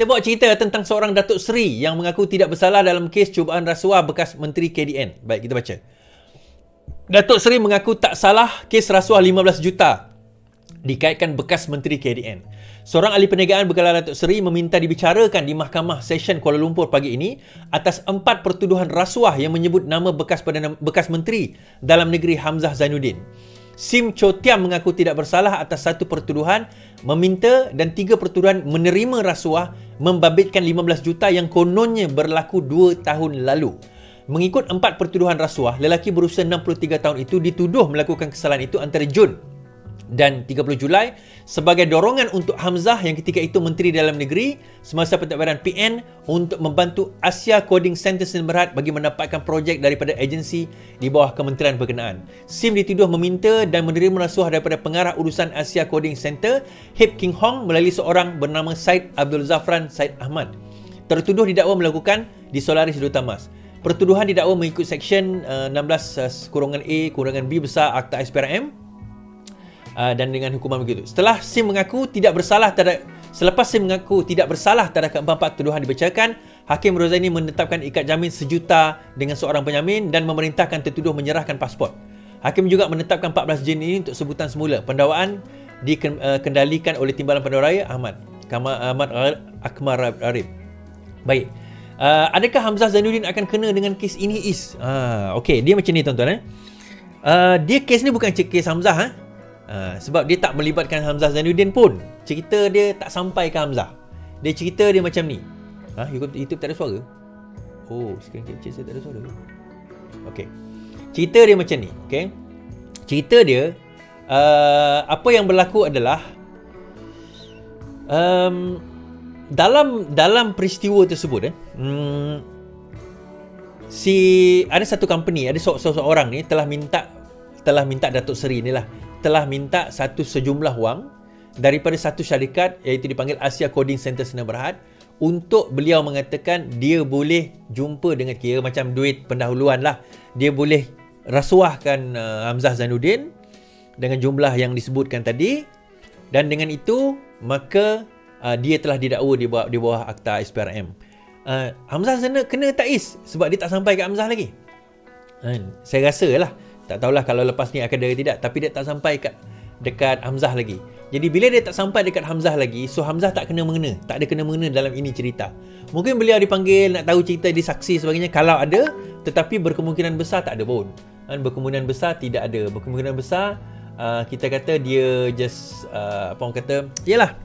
Kita bawa cerita tentang seorang Datuk Seri yang mengaku tidak bersalah dalam kes cubaan rasuah bekas Menteri KDN. Baik, kita baca. Datuk Seri mengaku tak salah kes rasuah 15 juta dikaitkan bekas Menteri KDN. Seorang ahli perniagaan bergelar Datuk Seri meminta dibicarakan di Mahkamah Session Kuala Lumpur pagi ini atas 4 pertuduhan rasuah yang menyebut nama bekas Menteri Dalam Negeri Hamzah Zainuddin. Sim Chotiam mengaku tidak bersalah atas 1 pertuduhan meminta dan 3 pertuduhan menerima rasuah membabitkan 15 juta yang kononnya berlaku 2 tahun lalu. Mengikut 4 pertuduhan rasuah, lelaki berusia 63 tahun itu dituduh melakukan kesalahan itu antara Jun dan 30 Julai sebagai dorongan untuk Hamzah yang ketika itu Menteri Dalam Negeri semasa pentadbiran PN untuk membantu Asia Coding Center Sdn Bhd bagi mendapatkan projek daripada agensi di bawah kementerian berkenaan. Sim dituduh meminta dan menerima rasuah daripada pengarah urusan Asia Coding Center Hip King Hong melalui seorang bernama Syed Abdul Zafran Syed Ahmad. Tertuduh didakwa melakukan di Solaris Dutamas. Pertuduhan didakwa mengikut Seksyen 16-A-B besar Akta SPRM dan dengan hukuman begitu. Selepas Sim mengaku tidak bersalah terhadap keempat tuduhan dibacakan, Hakim Rozaini menetapkan ikat jamin sejuta dengan seorang penjamin dan memerintahkan tertuduh menyerahkan pasport. Hakim juga menetapkan 14 Jun ini untuk sebutan semula. Pendakwaan dikendalikan oleh Timbalan Pendawa Raya Ahmad Akmar Arif. Baik. Adakah Hamzah Zainuddin akan kena dengan kes ini Okey, dia macam ni tuan-tuan. Dia kes ni bukan kes Hamzah sebab dia tak melibatkan Hamzah Zainuddin pun. Cerita dia tak sampai ke Hamzah. Dia cerita dia macam ni. YouTube tak ada suara? Oh, screen capture saya tak ada suara. Okey. Cerita dia macam ni, okey. Cerita dia apa yang berlaku adalah dalam peristiwa tersebut ada satu company, ada seorang ni telah minta Datuk Seri ni lah, telah minta sejumlah wang daripada satu syarikat iaitu dipanggil Asia Coding Center Sdn Bhd untuk beliau mengatakan dia boleh jumpa dengan kira macam duit pendahuluan lah, dia boleh rasuahkan Hamzah Zainuddin dengan jumlah yang disebutkan tadi, dan dengan itu maka dia telah didakwa di bawah Akta SPRM. Hamzah kena tak sebab dia tak sampai ke Hamzah lagi. Saya rasa lah, tak tahulah kalau lepas ni akan ada tidak, tapi dia tak sampai dekat Hamzah lagi. Jadi bila dia tak sampai dekat Hamzah lagi, so Hamzah tak kena-mengena, tak ada kena-mengena dalam ini cerita. Mungkin beliau dipanggil nak tahu cerita di saksi sebagainya kalau ada, tetapi berkemungkinan besar tak ada pun. Berkemungkinan besar tidak ada. Berkemungkinan besar kita kata dia just apa orang kata, yalah,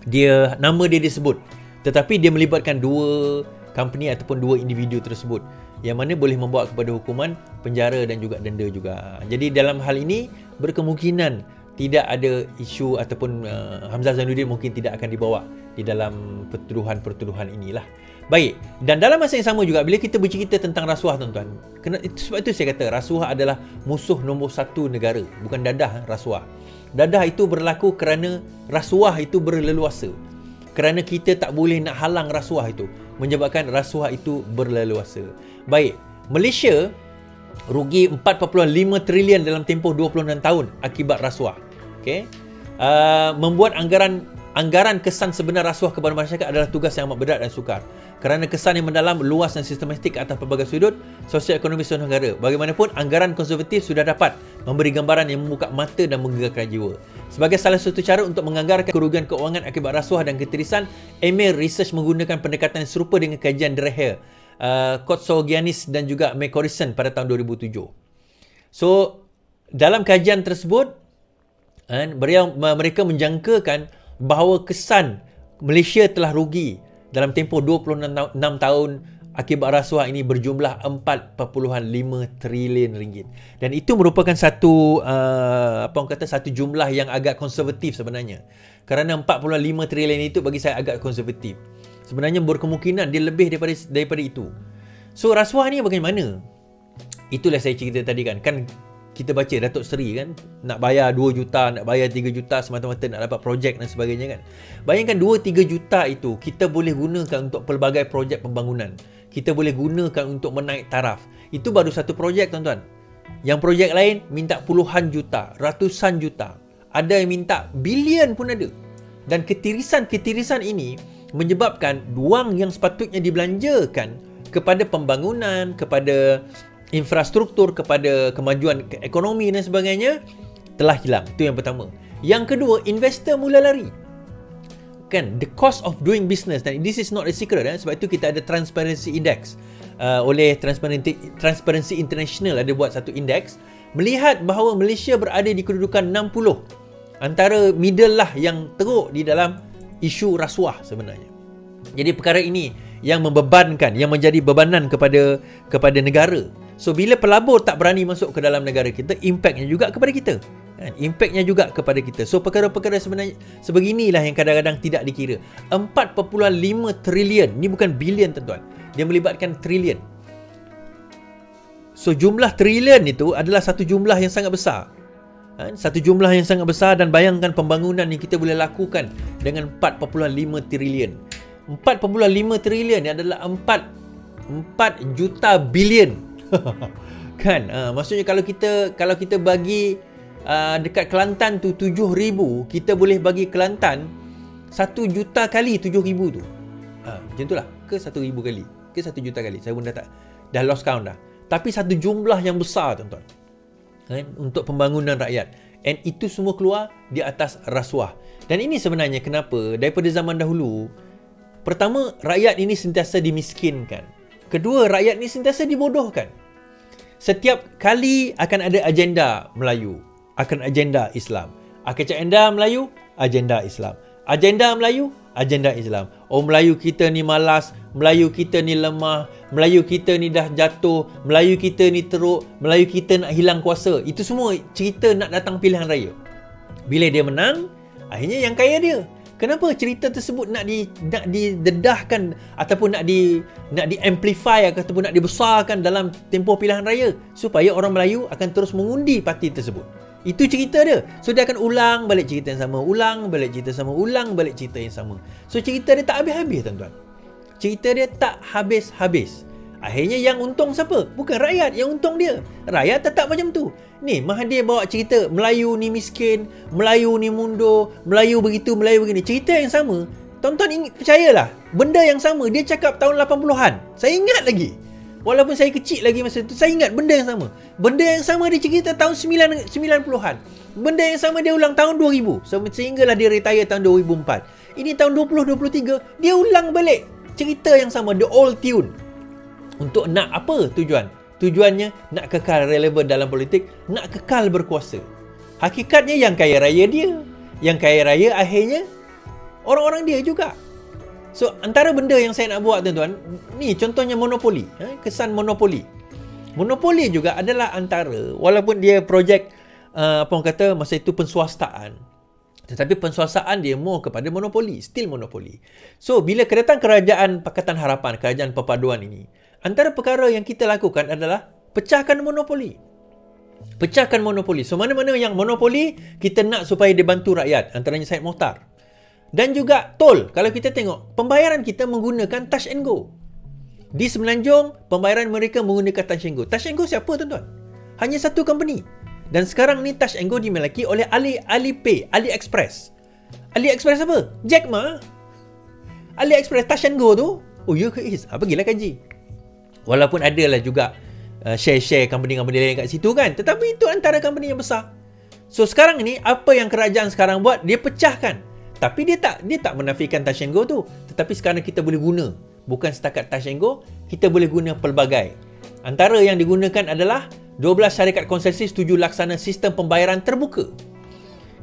dia nama dia disebut, tetapi dia melibatkan 2 company ataupun 2 individu tersebut yang mana boleh membawa kepada hukuman penjara dan juga denda juga. Jadi dalam hal ini berkemungkinan tidak ada isu ataupun Hamzah Zainuddin mungkin tidak akan dibawa di dalam pertuduhan-pertuduhan inilah. Baik, dan dalam masa yang sama juga bila kita bercerita tentang rasuah tuan-tuan, sebab itu saya kata rasuah adalah musuh nombor 1 negara, bukan dadah. Rasuah, dadah itu berlaku kerana rasuah itu berleluasa, kerana kita tak boleh nak halang rasuah itu, menyebabkan rasuah itu berleluasa. Baik, Malaysia rugi 4.5 trilion dalam tempoh 26 tahun akibat rasuah. Okey. Membuat anggaran kesan sebenar rasuah kepada masyarakat adalah tugas yang amat berat dan sukar. Kerana kesan yang mendalam, luas dan sistematik atas pelbagai sudut sosio-ekonomi seluruh negara. Bagaimanapun, anggaran konservatif sudah dapat memberi gambaran yang membuka mata dan menggegarkan jiwa. Sebagai salah satu cara untuk menganggarkan kerugian keuangan akibat rasuah dan ketirisan, Emir Research menggunakan pendekatan yang serupa dengan kajian Dreher, Kotsogiannis dan juga McCorrison pada tahun 2007. So, dalam kajian tersebut, mereka menjangkakan bahawa kesan Malaysia telah rugi dalam tempoh 26 tahun akibat rasuah ini berjumlah 4.5 trilion ringgit. Dan itu merupakan satu satu jumlah yang agak konservatif sebenarnya. Kerana 45 trilion itu bagi saya agak konservatif. Sebenarnya berkemungkinan dia lebih daripada itu. So rasuah ni bagaimana? Itulah saya cerita tadi kan. Kan kita baca Datuk Seri kan nak bayar 2 juta, nak bayar 3 juta semata-mata nak dapat projek dan sebagainya kan. Bayangkan 2-3 juta itu kita boleh gunakan untuk pelbagai projek pembangunan. Kita boleh gunakan untuk menaik taraf. Itu baru satu projek tuan-tuan. Yang projek lain minta puluhan juta, ratusan juta. Ada yang minta bilion pun ada. Dan ketirisan-ketirisan ini menyebabkan wang yang sepatutnya dibelanjakan kepada pembangunan, kepada infrastruktur, kepada kemajuan ekonomi dan sebagainya telah hilang. Itu yang pertama. Yang kedua, investor mula lari. Kan, the cost of doing business, dan this is not a secret, sebab itu kita ada Transparency Index oleh Transparency International ada buat satu indeks melihat bahawa Malaysia berada di kedudukan 60 antara middle lah yang teruk di dalam isu rasuah sebenarnya. Jadi perkara ini yang membebankan, yang menjadi bebanan kepada negara. So bila pelabur tak berani masuk ke dalam negara kita, impactnya juga kepada kita. Impactnya juga kepada kita. So perkara-perkara sebenarnya sebeginilah yang kadang-kadang tidak dikira. 4.5 trilion, ni bukan bilion tuan-tuan, dia melibatkan trilion. So jumlah trilion itu adalah satu jumlah yang sangat besar. Satu jumlah yang sangat besar, dan bayangkan pembangunan yang kita boleh lakukan dengan 4.5 trilion. 4.5 trilion ni adalah 4 juta bilion. Kan? Maksudnya kalau kita bagi dekat Kelantan tu 7,000, kita boleh bagi Kelantan 1 juta kali 7,000 tu. Macam itulah. Ke 1,000 kali? Ke 1 juta kali? Saya pun dah lost count dah. Tapi satu jumlah yang besar tuan-tuan. Untuk pembangunan rakyat. And itu semua keluar di atas rasuah. Dan ini sebenarnya kenapa daripada zaman dahulu, pertama, rakyat ini sentiasa dimiskinkan. Kedua, rakyat ini sentiasa dibodohkan. Setiap kali akan ada agenda Melayu, akan agenda Islam. Agenda Melayu, agenda Islam. Agenda Melayu, agenda Islam. Oh, Melayu kita ni malas, Melayu kita ni lemah, Melayu kita ni dah jatuh, Melayu kita ni teruk, Melayu kita nak hilang kuasa. Itu semua cerita nak datang pilihan raya. Bila dia menang, akhirnya yang kaya dia. Kenapa cerita tersebut nak didedahkan ataupun nak di-amplify ataupun nak dibesarkan dalam tempoh pilihan raya? Supaya orang Melayu akan terus mengundi parti tersebut. Itu cerita dia. So dia akan ulang balik cerita yang sama, ulang balik cerita sama, ulang balik cerita yang sama. So cerita dia tak habis-habis tuan-tuan. Cerita dia tak habis-habis. Akhirnya yang untung siapa? Bukan rakyat, yang untung dia. Rakyat tetap macam tu. Ni Mahathir bawa cerita Melayu ni miskin, Melayu ni mundur, Melayu begitu, Melayu begini. Cerita yang sama. Tuan-tuan percayalah, benda yang sama dia cakap tahun 80-an. Saya ingat lagi. Walaupun saya kecil lagi masa tu, saya ingat benda yang sama. Benda yang sama dia cerita tahun 90-an. Benda yang sama dia ulang tahun 2000. Sehinggalah dia retire tahun 2004. Ini tahun 2023, dia ulang balik cerita yang sama, the old tune. Untuk nak apa tujuan? Tujuannya nak kekal relevan dalam politik, nak kekal berkuasa. Hakikatnya yang kaya raya dia. Yang kaya raya akhirnya orang-orang dia juga. So antara benda yang saya nak buat tuan-tuan, ni contohnya monopoli. Kesan monopoli. Monopoli juga adalah antara, walaupun dia projek apa orang kata masa itu penswastaan, tetapi penswastaan dia more kepada monopoli, still monopoli. So bila kedatangan kerajaan Pakatan Harapan, kerajaan perpaduan ini, antara perkara yang kita lakukan adalah pecahkan monopoli. Pecahkan monopoli. So mana-mana yang monopoli, kita nak supaya dia bantu rakyat. Antaranya Syed Mohtar. Dan juga tol. Kalau kita tengok, pembayaran kita menggunakan touch and go. Di Semenanjung, pembayaran mereka menggunakan touch and go. Touch and go siapa tuan-tuan? Hanya satu company. Dan sekarang ni touch and go dimiliki oleh Alipay, AliExpress. AliExpress apa? Jack Ma. AliExpress touch and go tu, oh ya ke is? Pergilah kaji. Walaupun adalah juga share-share company-company lain kat situ kan. Tetapi itu antara company yang besar. So sekarang ni, apa yang kerajaan sekarang buat, dia pecahkan. Tapi dia tak menafikan touch and go tu. Tetapi sekarang kita boleh guna. Bukan setakat touch and go, kita boleh guna pelbagai. Antara yang digunakan adalah 12 syarikat konsesi setuju laksana sistem pembayaran terbuka.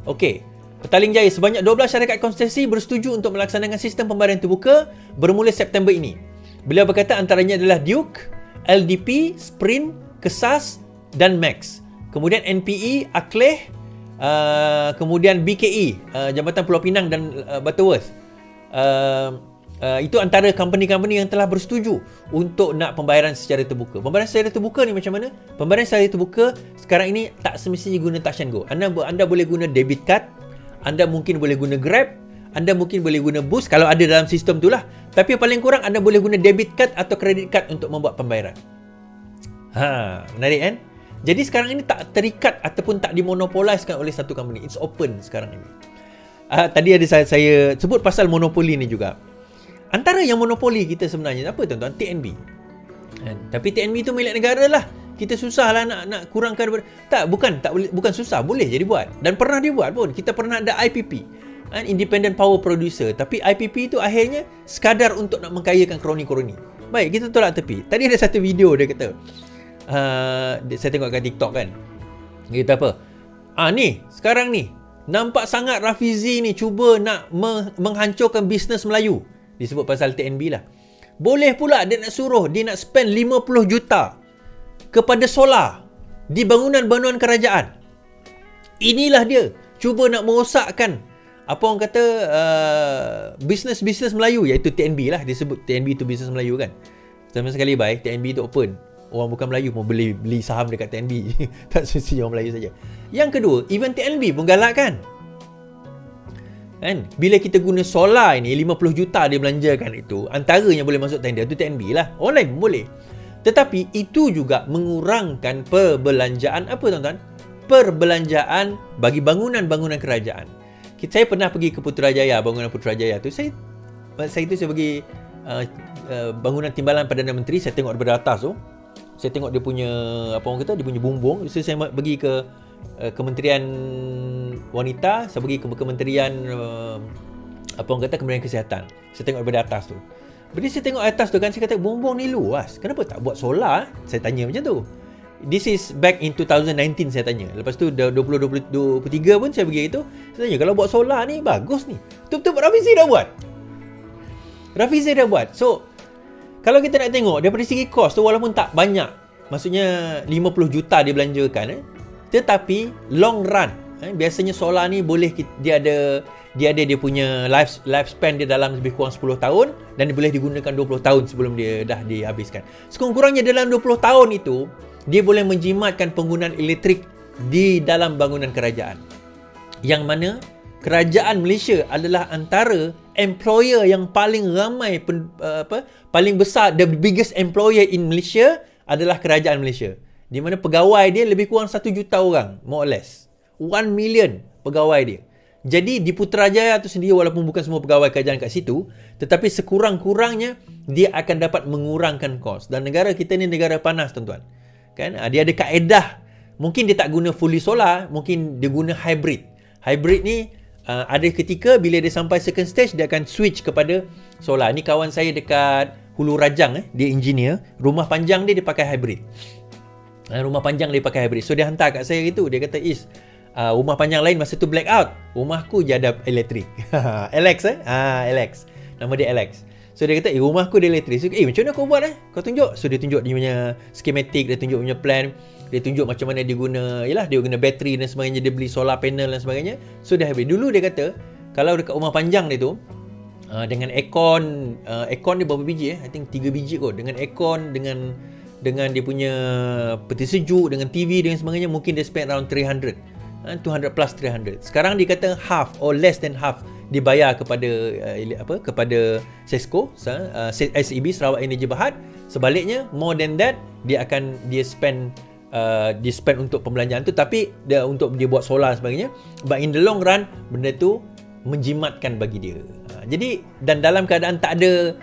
Okey, Petaling Jaya sebanyak 12 syarikat konsesi bersetuju untuk melaksanakan sistem pembayaran terbuka bermula September ini. Beliau berkata antaranya adalah Duke, LDP, Sprint, Kesas dan Max. Kemudian NPE, Akleh, kemudian BKE, Jambatan Pulau Pinang dan Butterworth. Itu antara company-company yang telah bersetuju untuk nak pembayaran secara terbuka. Pembayaran secara terbuka ni macam mana? Pembayaran secara terbuka sekarang ini tak semestinya guna touch and go. Anda boleh guna debit card, anda mungkin boleh guna Grab, anda mungkin boleh guna Boost kalau ada dalam sistem tu lah. Tapi paling kurang anda boleh guna debit card atau credit card untuk membuat pembayaran. Menarik kan? Jadi sekarang ini tak terikat ataupun tak dimonopolisekan oleh satu company. It's open sekarang ini. Tadi ada saya sebut pasal monopoli ni juga. Antara yang monopoli kita sebenarnya apa tuan-tuan? TNB. Kan? Tapi TNB tu milik negara lah. Kita susah lah nak kurangkan. Bukan susah, boleh je dibuat. Dan pernah dibuat pun. Kita pernah ada IPP, Independent Power Producer. Tapi IPP tu akhirnya sekadar untuk nak mengkayakan kroni-kroni. Baik, kita tolak tepi. Tadi ada satu video dia kata, saya tengok kat TikTok kan, dia kata apa, ni sekarang ni nampak sangat Rafizi ni cuba nak menghancurkan bisnes Melayu. Disebut pasal TNB lah. Boleh pula dia nak suruh, dia nak spend 50 juta kepada solar di bangunan-bangunan kerajaan. Inilah dia cuba nak merosakkan apa orang kata bisnes-bisnes Melayu, iaitu TNB lah. Dia sebut TNB tu bisnes Melayu kan. Sama sekali baik, TNB tu open. Orang bukan Melayu pun beli saham dekat TNB. Tak sesi orang Melayu saja. Yang kedua, even TNB pun galak kan. Bila kita guna solar ini, 50 juta dia belanjakan itu, antaranya boleh masuk tender tu TNB lah. Orang lain pun boleh. Tetapi itu juga mengurangkan perbelanjaan apa tuan-tuan? Perbelanjaan bagi bangunan-bangunan kerajaan. Saya pernah pergi ke Putrajaya, bangunan Putrajaya tu. Saya pergi bangunan timbalan Perdana Menteri. Saya tengok daripada atas tu. Saya tengok dia punya apa orang kata, dia punya bumbung. So, saya pergi ke Kementerian Wanita, saya pergi ke Kementerian apa orang kata, Kementerian Kesihatan. Saya tengok daripada atas tu. Bila saya tengok atas tu kan, saya kata bumbung ni luas. Kenapa tak buat solar? Saya tanya macam tu. This is back in 2019 saya tanya. Lepas tu 2023 pun saya pergi itu. Saya tanya, kalau buat solar ni bagus ni. Betul-betul Rafizi dah buat. Rafizi dah buat. So, kalau kita nak tengok daripada segi kos tu, walaupun tak banyak, maksudnya 50 juta dia belanjakan, tetapi long run, biasanya solar ni boleh dia ada punya lifespan dia dalam lebih kurang 10 tahun dan dia boleh digunakan 20 tahun sebelum dia dah dihabiskan. Sekurang-kurangnya dalam 20 tahun itu dia boleh menjimatkan penggunaan elektrik di dalam bangunan kerajaan. Yang mana kerajaan Malaysia adalah antara employer yang paling ramai paling besar, the biggest employer in Malaysia adalah kerajaan Malaysia. Di mana pegawai dia lebih kurang 1 juta orang, more or less. 1 million pegawai dia. Jadi di Putrajaya tu sendiri, walaupun bukan semua pegawai kerajaan kat situ, tetapi sekurang-kurangnya dia akan dapat mengurangkan kos. Dan negara kita ni negara panas tuan-tuan. Kan? Dia ada kaedah. Mungkin dia tak guna fully solar, mungkin dia guna hybrid. Hybrid ni ada ketika bila dia sampai second stage, dia akan switch kepada solar. Ni kawan saya dekat Hulu Rajang, dia engineer. Rumah panjang dia pakai hybrid. Rumah panjang dia pakai hybrid. So dia hantar kat saya gitu. Dia kata, rumah panjang lain masa tu blackout, rumahku je ada elektrik. Alex Alex. Nama dia Alex. So dia kata, rumahku ada elektrik. So, macam mana kau buat Kau tunjuk. So dia tunjuk dia punya schematic, dia tunjuk punya plan, dia tunjuk macam mana dia guna, dia guna bateri dan sebagainya, dia beli solar panel dan sebagainya. So dia habis. Dulu dia kata, kalau dekat rumah panjang dia tu, dengan aircon dia berapa biji I think 3 biji kot. Dengan aircon, dengan dia punya peti sejuk, dengan TV dan sebagainya, mungkin dia spend around 300. 200 plus 300. Sekarang dia kata half or less than half dibayar kepada Sesco, SEB, Sarawak Energy Berhad. Sebaliknya more than that dia spend untuk pembelanjaan tu, tapi untuk dia buat solar dan sebagainya. But in the long run, benda tu menjimatkan bagi dia. Jadi dan dalam keadaan tak ada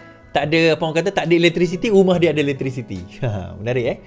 apa orang kata, tak ada electricity, rumah dia ada electricity. Menarik